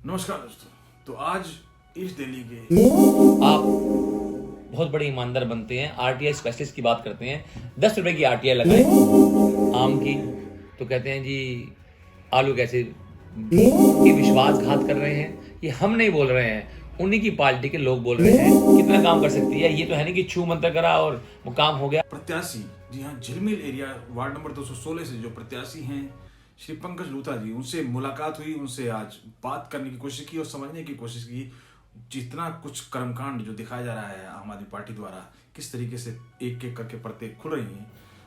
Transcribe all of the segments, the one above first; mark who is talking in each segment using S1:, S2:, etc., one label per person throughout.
S1: नमस्कार दोस्तों। तो आज ईस्ट दिल्ली के
S2: आप बहुत बड़े ईमानदार बनते हैं, आरटीआई स्पेशलिस्ट की बात करते हैं, 10 रुपए की आरटीआई लगाए आम की, तो कहते हैं जी आलू कैसे ये विश्वासघात कर रहे हैं। ये हम नहीं बोल रहे हैं, उन्हीं की पार्टी के लोग बोल रहे हैं। कितना काम कर सकती है, ये तो है नहीं कि छू मंतर करा और वो काम हो गया।
S1: प्रत्याशी, जी हाँ, झिलमिल एरिया वार्ड नंबर 216 से जो प्रत्याशी हैं श्री पंकज लूथरा जी, उनसे मुलाकात हुई, उनसे आज बात करने की कोशिश की और समझने की कोशिश की जितना कुछ कर्मकांड जो दिखाया जा रहा है आम आदमी पार्टी द्वारा, किस तरीके से एक एक करके परतें खुल रही हैं।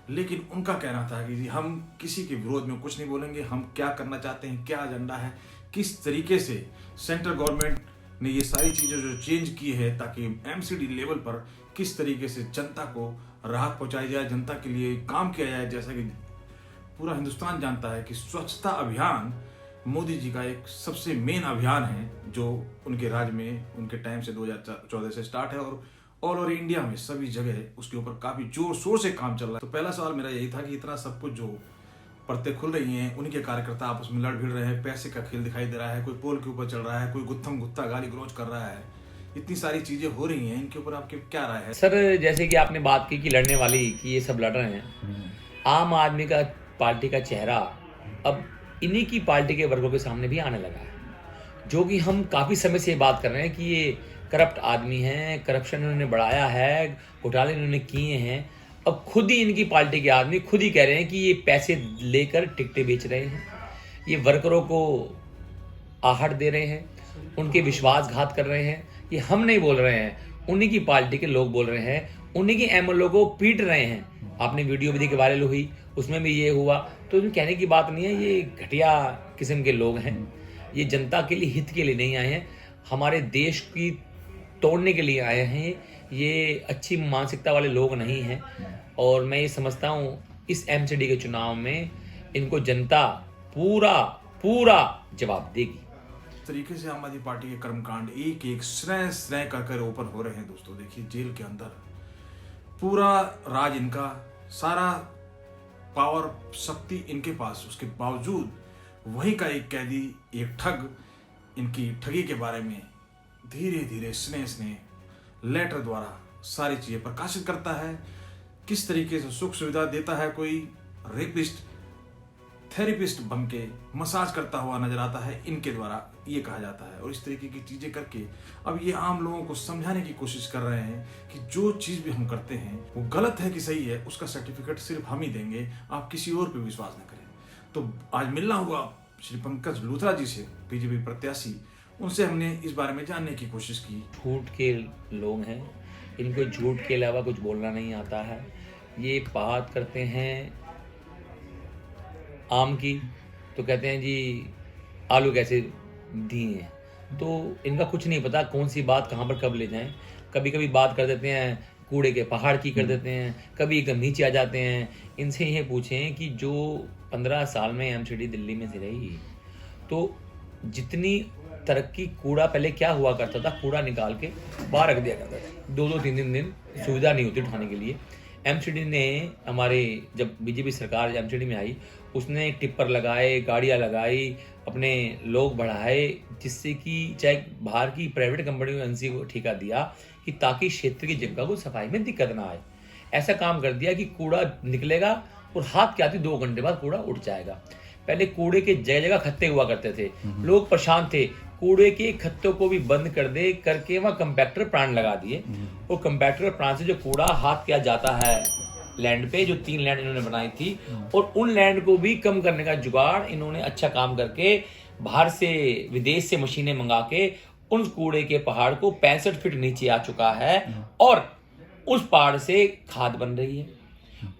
S1: लेकिन उनका कहना था कि जी हम किसी के विरोध में कुछ नहीं बोलेंगे, हम क्या करना चाहते हैं, क्या एजेंडा है, किस तरीके से सेंट्रल गवर्नमेंट ने ये सारी चीज़ें जो चेंज की है ताकि एमसीडी लेवल पर किस तरीके से जनता को राहत पहुंचाई जाए, जनता के लिए काम किया जाए। जैसा कि पूरा हिंदुस्तान जानता है कि स्वच्छता अभियान मोदी जी का एक सबसे मेन अभियान है जो उनके राज्य में उनके टाइम से 2014 से स्टार्ट है और ऑल ओवर इंडिया में सभी जगह उसके ऊपर काफी जोर शोर से काम चल रहा है। तो पहला सवाल मेरा यही था कि इतना सब कुछ जो परतें खुल रही हैं, उनके कार्यकर्ता आपस में लड़ भिड़ रहे हैं, पैसे का खेल दिखाई दे रहा है, कोई पोल के ऊपर चल रहा है, कोई गुत्थम गुत्ता गाली गलौज कर रहा है, इतनी सारी चीजें हो रही हैं, इनके ऊपर आपकी क्या राय है?
S2: सर, जैसे कि आपने बात की कि लड़ने वाली कि ये सब लड़ रहे हैं, आम आदमी का पार्टी का चेहरा अब इन्हीं की पार्टी के वर्गों के सामने भी आने लगा है, जो कि हम काफ़ी समय से बात कर रहे हैं कि ये करप्ट आदमी हैं, करप्शन इन्होंने बढ़ाया है, घोटाले इन्होंने किए हैं। अब खुद ही इनकी पार्टी के आदमी खुद ही कह रहे हैं कि ये पैसे लेकर टिकटें बेच रहे हैं, ये वर्करों को आहट दे रहे हैं, उनके विश्वासघात कर रहे हैं। ये हम नहीं बोल रहे हैं, उन्हीं की पार्टी के लोग बोल रहे हैं, उन्हीं के एमएलए को पीट रहे हैं। आपने वीडियो भी देखी, वायरल हुई, उसमें भी ये हुआ। तो इनमें कहने की बात नहीं है, ये घटिया किस्म के लोग हैं, ये जनता के लिए, हित के लिए नहीं आए हैं, हमारे देश की तोड़ने के लिए आए हैं। ये अच्छी मानसिकता वाले लोग नहीं हैं और मैं ये समझता हूँ इस एमसीडी के चुनाव में इनको जनता पूरा पूरा जवाब देगी।
S1: इस तरीके से आम आदमी पार्टी के कर्मकांड एक एक श्रय श्रय कर ओपन हो रहे हैं। दोस्तों देखिए, जेल के अंदर पूरा राज इनका, सारा पावर शक्ति इनके पास, उसके बावजूद वही का एक कैदी, एक ठग इनकी ठगी के बारे में धीरे धीरे स्नेह स्नेह लेटर द्वारा सारी चीजें प्रकाशित करता है। किस तरीके से सुख सुविधा देता है, कोई रेपिस्ट थेरेपिस्ट बन के मसाज करता हुआ नजर आता है इनके द्वारा, ये कहा जाता है। और इस तरीके की चीजें करके अब ये आम लोगों को समझाने की कोशिश कर रहे हैं कि जो चीज भी हम करते हैं वो गलत है कि सही है, उसका सर्टिफिकेट सिर्फ हम ही देंगे, आप किसी और पे विश्वास न करें। तो आज मिलना हुआ श्री पंकज लूथरा जी से, बीजेपी प्रत्याशी, उनसे हमने इस बारे में जानने की कोशिश की।
S2: झूठ के लोग हैं, इनको झूठ के अलावा कुछ बोलना नहीं आता है। ये बात करते हैं आम की, तो कहते हैं जी आलू कैसे दिए हैं, तो इनका कुछ नहीं पता कौन सी बात कहाँ पर कब ले जाएं। कभी कभी बात कर देते हैं कूड़े के पहाड़ की कर देते हैं, कभी एकदम नीचे आ जाते हैं। इनसे ये पूछें कि जो 15 साल में एमसीडी दिल्ली में से रही, तो जितनी तरक्की, कूड़ा पहले क्या हुआ करता था, कूड़ा निकाल के बाहर रख दिया करता था, 2-2 3-3 दिन सुविधा नहीं होती उठाने के लिए। एमसीडी ने, हमारे जब बीजेपी सरकार एमसीडी में आई, उसने टिप्पर लगाए, गाड़ियाँ लगाई, अपने लोग बढ़ाए, जिससे कि चाहे बाहर की प्राइवेट कंपनी को, एनसी को ठेका दिया कि ताकि क्षेत्र की जगह को सफाई में दिक्कत ना आए। ऐसा काम कर दिया कि कूड़ा निकलेगा और हाथ के आते 2 घंटे बाद कूड़ा उठ जाएगा। पहले कूड़े के जगह जगह खत्ते हुआ करते थे, लोग परेशान थे, कूड़े के खत्तों को भी बंद कर दे करके वहाँ कंपैक्टर प्लांट लगा दिए। और कंपैक्टर प्लांट से जो कूड़ा हाथ किया जाता है लैंड पे, जो 3 लैंड इन्होंने बनाई थी, और उन लैंड को भी कम करने का जुगाड़ इन्होंने अच्छा काम करके बाहर से, विदेश से मशीनें मंगा के उन कूड़े के पहाड़ को 65 फीट नीचे आ चुका है और उस पहाड़ से खाद बन रही है,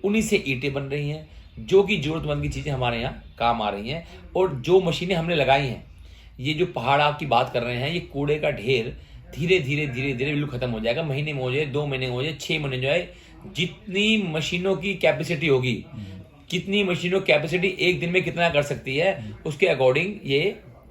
S2: उन्हीं से ईंटें बन रही हैं, जो कि जरूरतमंद की चीजें हमारे यहाँ काम आ रही हैं। और जो मशीनें हमने लगाई हैं, ये जो पहाड़ आपकी बात कर रहे हैं, ये कूड़े का ढेर धीरे धीरे धीरे धीरे बिल्कुल खत्म हो जाएगा। महीने में हो जाए, 2 महीने में हो जाए, 6 महीने में हो जाए, जितनी मशीनों की कैपेसिटी होगी, कितनी मशीनों की कैपेसिटी एक दिन में कितना कर सकती है, उसके अकॉर्डिंग ये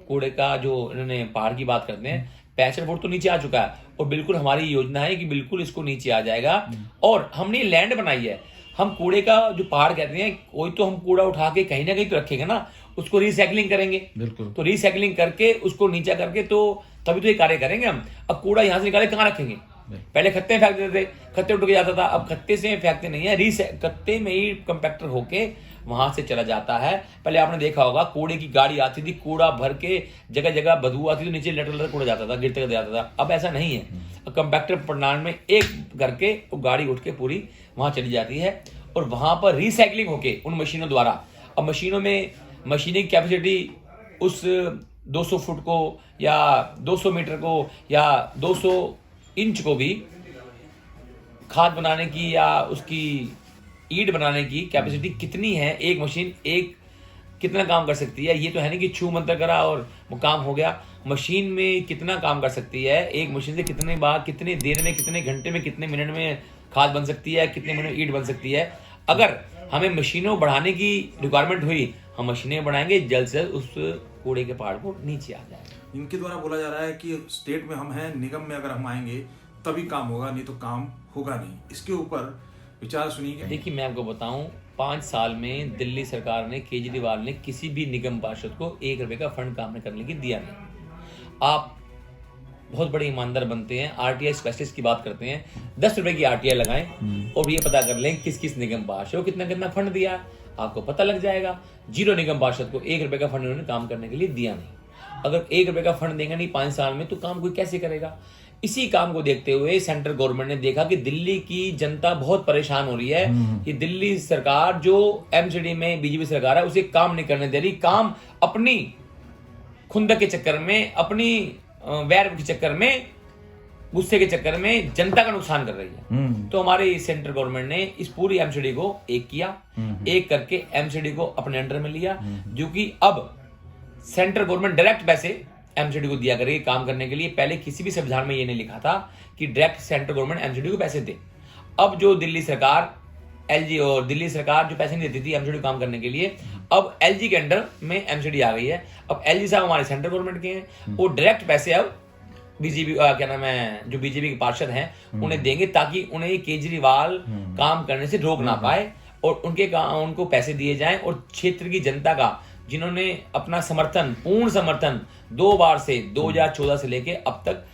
S2: कूड़े का जो इन्होंने पहाड़ की बात करते हैं, 65 फुट तो नीचे आ चुका है। और बिल्कुल हमारी योजना है कि बिल्कुल इसको नीचे आ जाएगा। और हमने लैंड बनाई है, हम कूड़े का जो पहाड़ कहते हैं, कोई तो हम कूड़ा उठा के कहीं ना कहीं तो रखेंगे ना, उसको रिसाइकलिंग करेंगे।
S1: बिल्कुल।
S2: तो रिसाइकलिंग करके उसको नीचा करके तो तभी तो ये कार्य करेंगे हम। अब कूड़ा यहाँ से निकाले कहाँ रखेंगे? पहले खत्ते में फेंक देते थे, खत्ते उठ के जाता था, अब खत्ते से फेंकते नहीं है, खत्ते में ही कंपैक्टर होके वहां से चला जाता है। पहले आपने देखा होगा कूड़े की गाड़ी आती थी, कूड़ा भर के जगह जगह बदबू आती थी, नीचे लटर कूड़ा जाता था, गिरते जाता था। अब ऐसा नहीं है, अब कंपैक्टर प्रणाली में एक करके वो गाड़ी उठ के पूरी वहां चली जाती है और वहां पर रिसाइकलिंग होके उन मशीनों द्वारा, अब मशीनों में मशीनिंग कैपेसिटी उस 200 फुट को या 200 मीटर को या 200 इंच को भी खाद बनाने की या उसकी ईंट बनाने की कैपेसिटी कितनी है, एक मशीन एक कितना काम कर सकती है। ये तो है नहीं कि छू मंतर करा और वो काम हो गया। मशीन में कितना काम कर सकती है, एक मशीन से कितने बार, कितने देर में, कितने घंटे में, कितने मिनट में खाद बन सकती है, कितने मिनट में ईंट बन सकती है। अगर हमें मशीनों बढ़ाने की रिक्वायरमेंट हुई, हम मशीनें बढ़ाएंगे, जल्द से जल्द उस कूड़े के पहाड़ को नीचे आ जाएगा।
S1: इनके द्वारा बोला जा रहा है कि स्टेट में हम हैं, निगम में अगर हम आएंगे तभी काम होगा, नहीं तो काम होगा नहीं। इसके ऊपर विचार सुनिए।
S2: देखिए मैं आपको बताऊं, 5 साल में दिल्ली सरकार ने, केजरीवाल ने किसी भी निगम पार्षद को 1 रुपए का फंड काम करने की दिया नहीं। आप बहुत बड़े ईमानदार बनते हैं, आरटीआई स्पेशलिस्ट की बात करते हैं, 10 रुपए की आरटीआई लगाएं और ये पता कर लें किस किस निगम पार्षद को कितना कितना फंड दिया, आपको पता लग जाएगा। 0 निगम पार्षद को 1 रुपए का फंड उन्होंने काम करने के लिए दिया नहीं। अगर 1 रुपए का फंड देंगे नहीं 5 साल में, तो काम कोई कैसे करेगा? इसी काम को देखते हुए सेंट्रल गवर्नमेंट ने देखा कि दिल्ली की जनता बहुत परेशान हो रही है कि दिल्ली सरकार जो एमसीडी में बीजेपी सरकार है उसे काम नहीं करने दे रही, काम अपनी खुंदक के चक्कर में, अपनी वैर के चक्कर में, गुस्से के चक्कर में जनता का नुकसान कर रही है। तो हमारे सेंट्रल गवर्नमेंट ने इस पूरी एमसीडी को एक किया, एक करके एमसीडी को अपने अंडर में लिया, जो कि अब सेंट्रल गवर्नमेंट डायरेक्ट पैसे एमसीडी को दिया करेगी काम करने के लिए। पहले किसी भी संविधान में ये नहीं लिखा था कि डायरेक्ट सेंट्रल गवर्नमेंट एमसीडी को पैसे दे। अब जो दिल्ली सरकार, एलजी और दिल्ली सरकार जो पैसे नहीं देती थी एमसीडी काम करने के लिए, अब एलजी के अंडर में एमसीडी आ गई है। अब एलजी साहब हमारे सेंट्रल गवर्नमेंट के हैं, वो डायरेक्ट पैसे अब बीजेपी क्या नाम है, जो बीजेपी के पार्षद हैं उन्हें देंगे, ताकि उन्हें केजरीवाल काम करने से रोक ना पाए और उनको पैसे दिए जाएं और क्षेत्र की जनता का, जिन्होंने अपना समर्थन, पूर्ण समर्थन 2 बार से 2014 से लेके अब तक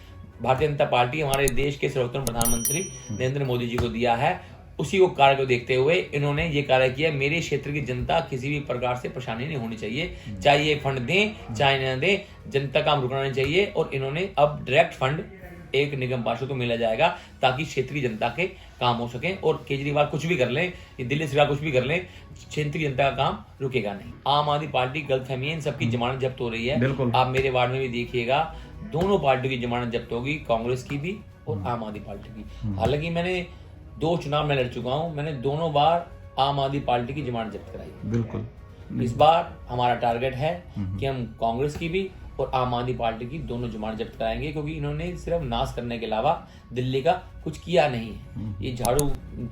S2: भारतीय जनता पार्टी, हमारे देश के सर्वोत्तम प्रधानमंत्री नरेंद्र मोदी जी को दिया है, उसी को कार्य को देखते हुए इन्होंने ये कार्य किया। मेरे क्षेत्र की जनता किसी भी प्रकार से परेशानी नहीं होनी चाहिए, चाहे ये फंड दें चाहे न दें, जनता काम रुकना नहीं चाहिए। और इन्होंने अब डायरेक्ट फंड एक निगम पार्षद को मिला जाएगा ताकि क्षेत्र की जनता के काम हो सके। और केजरीवाल कुछ भी कर लें, दिल्ली सरकार कुछ भी कर लें, क्षेत्र की जनता का काम रुकेगा नहीं। आम आदमी पार्टी गलतफहमी है, इन सबकी जमानत जब्त हो रही है। आप मेरे वार्ड में भी देखिएगा, दोनों पार्टियों की जमानत जब्त होगी, कांग्रेस की भी और आम आदमी पार्टी की। हालांकि मैंने 2 चुनाव में लड़ चुका हूं, मैंने दोनों बार आम आदमी पार्टी की जमानत जब्त कराई।
S1: बिल्कुल।
S2: इस बार हमारा टारगेट है कि हम कांग्रेस की भी और आम आदमी पार्टी की दोनों जमानत जब्त कराएंगे, क्योंकि इन्होंने सिर्फ नाश करने के अलावा दिल्ली का कुछ किया नहीं है। ये झाड़ू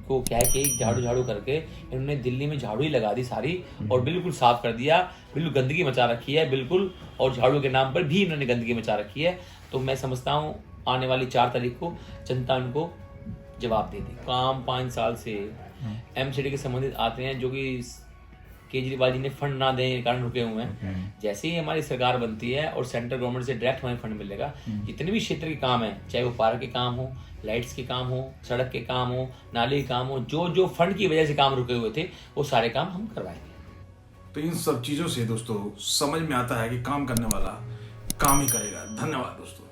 S2: को कह के झाड़ू करके इन्होंने दिल्ली में झाड़ू ही लगा दी सारी और बिल्कुल साफ कर दिया, बिल्कुल गंदगी मचा रखी है बिल्कुल, और झाड़ू के नाम पर भी इन्होंने गंदगी मचा रखी है। तो मैं समझता हूँ आने वाली 4 तारीख को जनता उनको जवाब दे दी। काम 5 साल से एमसीडी के संबंधित आते हैं, जो कि केजरीवाल जी ने फंड ना देने के कारण रुके हुए हैं। जैसे ही हमारी सरकार बनती है और सेंट्रल गवर्नमेंट से डायरेक्ट हमें फंड मिलेगा, जितने भी क्षेत्र के काम है, चाहे वो पार्क के काम हो, लाइट्स के काम हो, सड़क के काम हो, नाले के काम हो, जो जो फंड की वजह से काम रुके हुए थे वो सारे काम हम करवाएंगे।
S1: तो इन सब चीजों से दोस्तों समझ में आता है कि काम करने वाला काम ही करेगा। धन्यवाद दोस्तों।